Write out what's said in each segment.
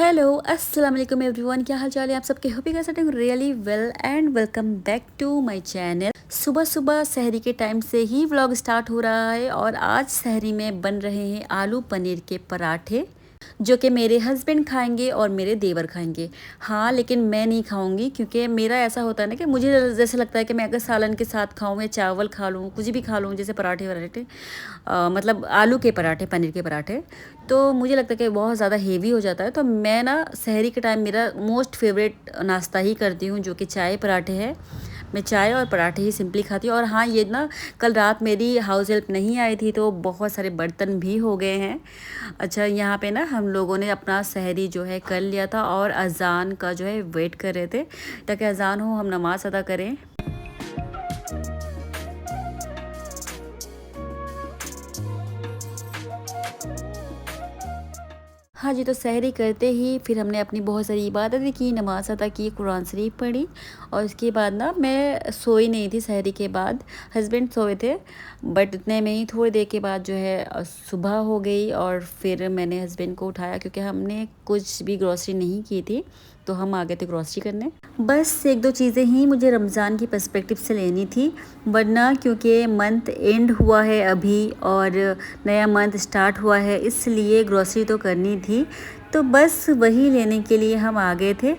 Hello अस्सलाम वालेकुम everyone, क्या हाल चाल है आप सबके। Hope you guys are doing really well and welcome back to my channel. सुबह सुबह सहरी के टाइम से ही व्लॉग स्टार्ट हो रहा है और आज सहरी में बन रहे हैं आलू पनीर के पराठे, जो कि मेरे हस्बैंड खाएंगे और मेरे देवर खाएंगे। हाँ, लेकिन मैं नहीं खाऊंगी क्योंकि मेरा ऐसा होता है ना कि मुझे जैसे लगता है कि मैं अगर सालन के साथ खाऊं या चावल खा लूँ, कुछ भी खा लूँ, जैसे पराठे वराठे, मतलब आलू के पराठे, पनीर के पराठे, तो मुझे लगता है कि बहुत ज़्यादा हेवी हो जाता है। तो मैं ना सहरी के टाइम मेरा मोस्ट फेवरेट नाश्ता ही करती हूँ, जो कि चाय पराठे है। मैं चाय और पराठे ही सिंपली खाती हूँ। और हाँ, ये ना कल रात मेरी हाउस हेल्प नहीं आई थी तो बहुत सारे बर्तन भी हो गए हैं। अच्छा, यहाँ पे ना हम लोगों ने अपना सहरी जो है कर लिया था और अज़ान का जो है वेट कर रहे थे ताकि अज़ान हो, हम नमाज़ अदा करें। हाँ जी, तो सहरी करते ही फिर हमने अपनी बहुत सारी इबादतें की, नमाज अदा की, कुरान शरीफ पढ़ी और उसके बाद ना मैं सोई नहीं थी। सहरी के बाद हस्बैंड सोए थे, बट इतने में ही थोड़ी देर के बाद जो है सुबह हो गई और फिर मैंने हस्बैंड को उठाया क्योंकि हमने कुछ भी ग्रॉसरी नहीं की थी, तो हम आ गए थे ग्रॉसरी करने। बस एक दो चीज़ें ही मुझे रमज़ान की पर्सपेक्टिव से लेनी थी, वरना क्योंकि मंथ एंड हुआ है अभी और नया मंथ स्टार्ट हुआ है, इसलिए ग्रॉसरी तो करनी थी। तो बस वही लेने के लिए हम आ गए थे।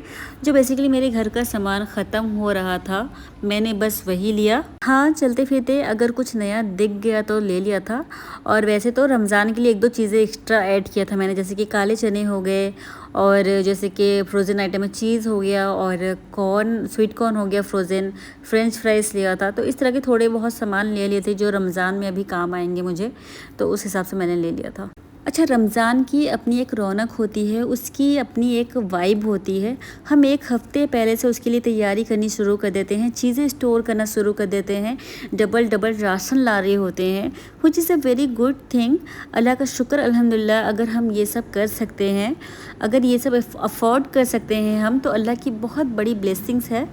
जो बेसिकली मेरे घर का सामान ख़त्म हो रहा था, मैंने बस वही लिया। हाँ, चलते फिरते अगर कुछ नया दिख गया तो ले लिया था। और वैसे तो रमज़ान के लिए एक दो चीज़ें एक्स्ट्रा ऐड किया था मैंने, जैसे कि काले चने हो गए और जैसे कि फ्रोज़न आइटम में चीज़ हो गया और कॉर्न, स्वीट कॉर्न हो गया फ्रोज़न, फ्रेंच फ्राइज़ लिया था। तो इस तरह के थोड़े बहुत सामान ले लिए थे जो रमज़ान में अभी काम आएंगे मुझे, तो उस हिसाब से मैंने ले लिया था। अच्छा, रमज़ान की अपनी एक रौनक होती है, उसकी अपनी एक वाइब होती है। हम एक हफ़्ते पहले से उसके लिए तैयारी करनी शुरू कर देते हैं, चीज़ें स्टोर करना शुरू कर देते हैं, डबल डबल राशन ला रहे होते हैं, which is a very good thing. अल्लाह का शुक्र, अल्हम्दुलिल्लाह, अगर हम ये सब कर सकते हैं, अगर ये सब अफोर्ड कर सकते हैं हम, तो अल्लाह की बहुत बड़ी ब्लेसिंग्स है।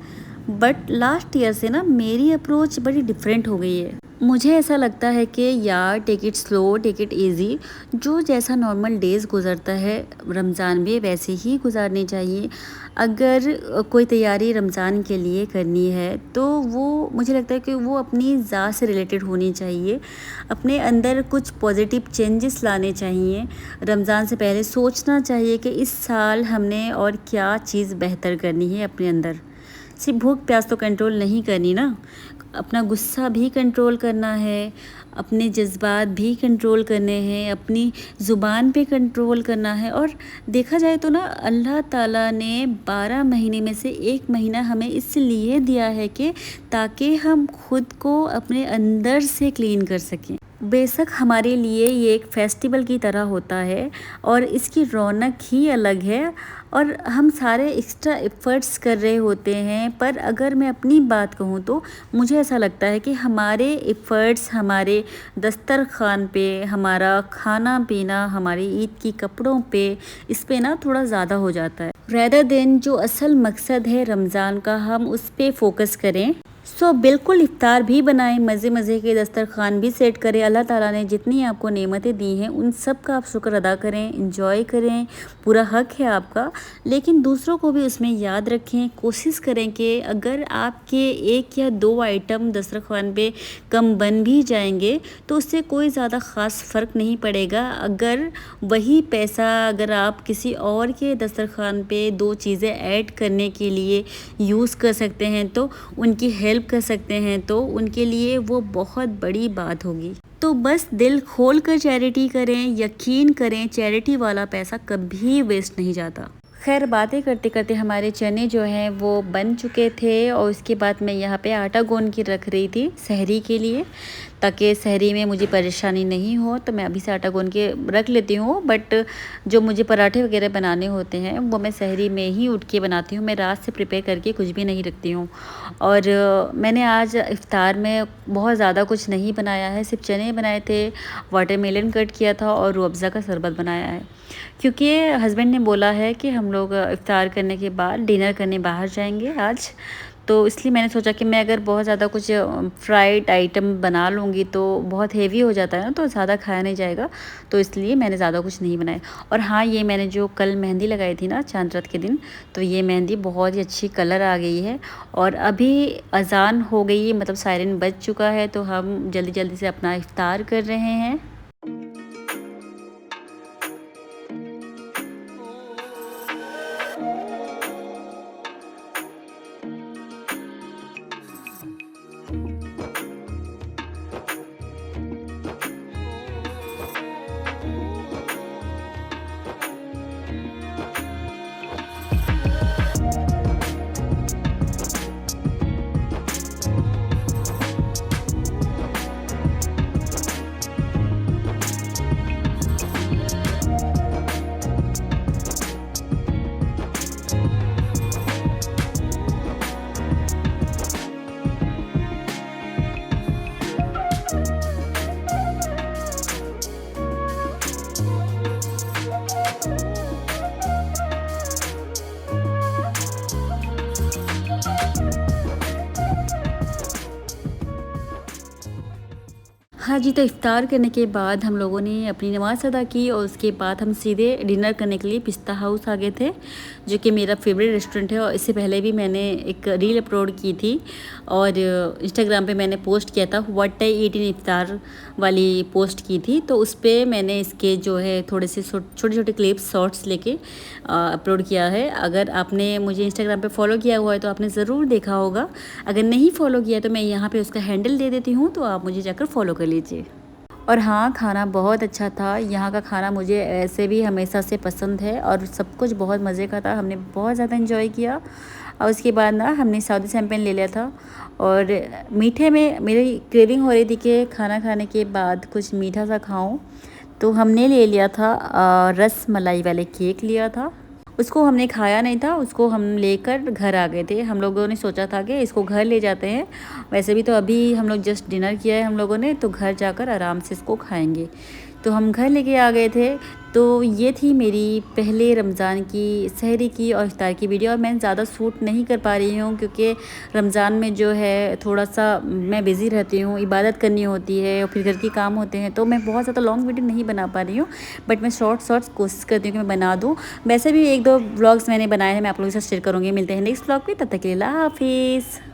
बट लास्ट ईयर से ना मेरी अप्रोच बड़ी डिफरेंट हो गई है। मुझे ऐसा लगता है कि यार, take it slow, take it easy. जो जैसा नॉर्मल डेज़ गुज़रता है रमज़ान भी वैसे ही गुजारनी चाहिए। अगर कोई तैयारी रमज़ान के लिए करनी है तो वो, मुझे लगता है कि वो अपनी ज़ात से रिलेटेड होनी चाहिए। अपने अंदर कुछ पॉजिटिव चेंजेस लाने चाहिए। रमज़ान से पहले सोचना चाहिए कि इस साल हमने और क्या चीज़ बेहतर करनी है अपने अंदर। सिर्फ भूख प्यास तो कंट्रोल नहीं करनी ना, अपना गुस्सा भी कंट्रोल करना है, अपने जज्बात भी कंट्रोल करने हैं, अपनी ज़ुबान पे कंट्रोल करना है। और देखा जाए तो ना, अल्लाह ताला ने 12 महीने में से एक महीना हमें इसलिए दिया है कि ताकि हम खुद को अपने अंदर से क्लीन कर सकें। बेशक हमारे लिए ये एक फेस्टिवल की तरह होता है और इसकी रौनक ही अलग है और हम सारे एक्स्ट्रा एफ़र्ट्स कर रहे होते हैं। पर अगर मैं अपनी बात कहूँ तो मुझे ऐसा लगता है कि हमारे एफ़र्ट्स, हमारे दस्तरखान पे, हमारा खाना पीना, हमारे ईद की कपड़ों पे, इस पे ना थोड़ा ज़्यादा हो जाता है। रेदर देन जो असल मकसद है रमज़ान का, हम उस पे फोकस करें। बिल्कुल इफ्तार भी बनाएं, मज़े मज़े के दस्तरखान भी सेट करें। अल्लाह ताला ने जितनी आपको नेमतें दी हैं उन सब का आप शुक्र अदा करें, इंजॉय करें, पूरा हक है आपका। लेकिन दूसरों को भी उसमें याद रखें। कोशिश करें कि अगर आपके एक या दो आइटम दस्तरखान पे कम बन भी जाएंगे तो उससे कोई ज़्यादा ख़ास फ़र्क नहीं पड़ेगा। अगर वही पैसा अगर आप किसी और के दस्तरखान पे दो चीज़ें ऐड करने के लिए यूज़ कर सकते हैं, तो उनकी हेल्प कर सकते हैं, तो उनके लिए वो बहुत बड़ी बात होगी। तो बस दिल खोल कर चैरिटी करें, यकीन करें चैरिटी वाला पैसा कभी वेस्ट नहीं जाता। खैर, बातें करते करते हमारे चने जो हैं वो बन चुके थे और उसके बाद मैं यहाँ पे आटा गूंद के रख रही थी सहरी के लिए, ताकि सहरी में मुझे परेशानी नहीं हो। तो मैं अभी से आटा गूंद के रख लेती हूँ, बट जो मुझे पराठे वगैरह बनाने होते हैं वो मैं सहरी में ही उठ के बनाती हूँ। मैं रात से प्रिपेयर करके कुछ भी नहीं रखती हूँ। और मैंने आज इफ़्तार में बहुत ज़्यादा कुछ नहीं बनाया है, सिर्फ चने बनाए थे, वाटरमेलन कट किया था और रूह अफ़ज़ा का शरबत बनाया है। क्योंकि हस्बैंड ने बोला है कि हम लोग इफ़्तार करने के बाद डिनर करने बाहर जाएंगे आज, तो इसलिए मैंने सोचा कि मैं अगर बहुत ज़्यादा कुछ फ्राइड आइटम बना लूँगी तो बहुत हेवी हो जाता है ना, तो ज़्यादा खाया नहीं जाएगा, तो इसलिए मैंने ज़्यादा कुछ नहीं बनाया। और हाँ, ये मैंने जो कल मेहंदी लगाई थी ना चांद रात के दिन, तो ये मेहंदी बहुत ही अच्छी कलर आ गई है। और अभी अज़ान हो गई है, मतलब सायरन बज चुका है, तो हम जल्दी जल्दी से अपना इफ्तार कर रहे हैं। हाँ जी, तो इफ़्तार करने के बाद हम लोगों ने अपनी नमाज़ अदा की और उसके बाद हम सीधे डिनर करने के लिए पिस्ता हाउस आ गए थे, जो कि मेरा फेवरेट रेस्टोरेंट है। और इससे पहले भी मैंने एक रील अपलोड की थी और इंस्टाग्राम पे मैंने पोस्ट किया था, व्हाट आई ईट इन इफ्तार वाली पोस्ट की थी। तो उस पर मैंने इसके जो है थोड़े से छोटे छोटे क्लिप्स शॉर्ट्स लेके अपलोड किया है। अगर आपने मुझे इंस्टाग्राम पे फॉलो किया हुआ है तो आपने ज़रूर देखा होगा, अगर नहीं फॉलो किया तो मैं यहाँ पे उसका हैंडल दे देती हूँ, तो आप मुझे जाकर फॉलो कर लीजिए। और हाँ, खाना बहुत अच्छा था। यहाँ का खाना मुझे ऐसे भी हमेशा से पसंद है और सब कुछ बहुत मज़े का था, हमने बहुत ज़्यादा इन्जॉय किया। और उसके बाद ना हमने सऊदी शैम्पेन ले लिया था। और मीठे में मेरी क्रेविंग हो रही थी कि खाना खाने के बाद कुछ मीठा सा खाऊं, तो हमने ले लिया था रस मलाई वाले केक लिया था। उसको हमने खाया नहीं था, उसको हम लेकर घर आ गए थे। हम लोगों ने सोचा था कि इसको घर ले जाते हैं, वैसे भी तो अभी हम लोग जस्ट डिनर किया है हम लोगों ने, तो घर जाकर आराम से इसको खाएंगे। तो हम घर लेके आ गए थे। तो ये थी मेरी पहले रमज़ान की सहरी की और इफ्तार की वीडियो। और मैं ज़्यादा शूट नहीं कर पा रही हूँ क्योंकि रमज़ान में जो है थोड़ा सा मैं बिज़ी रहती हूँ, इबादत करनी होती है और फिर घर के काम होते हैं, तो मैं बहुत ज़्यादा लॉन्ग वीडियो नहीं बना पा रही हूँ। बट मैं शॉर्ट्स कोशिश करती हूँ कि मैं बना दूँ। वैसे भी एक दो व्लॉग्स मैंने बनाए हैं, मैं आप लोगों के साथ शेयर करूँगी। मिलते हैं नेक्स्ट व्लॉग में, तब तक के लिए अल्लाह हाफिज़।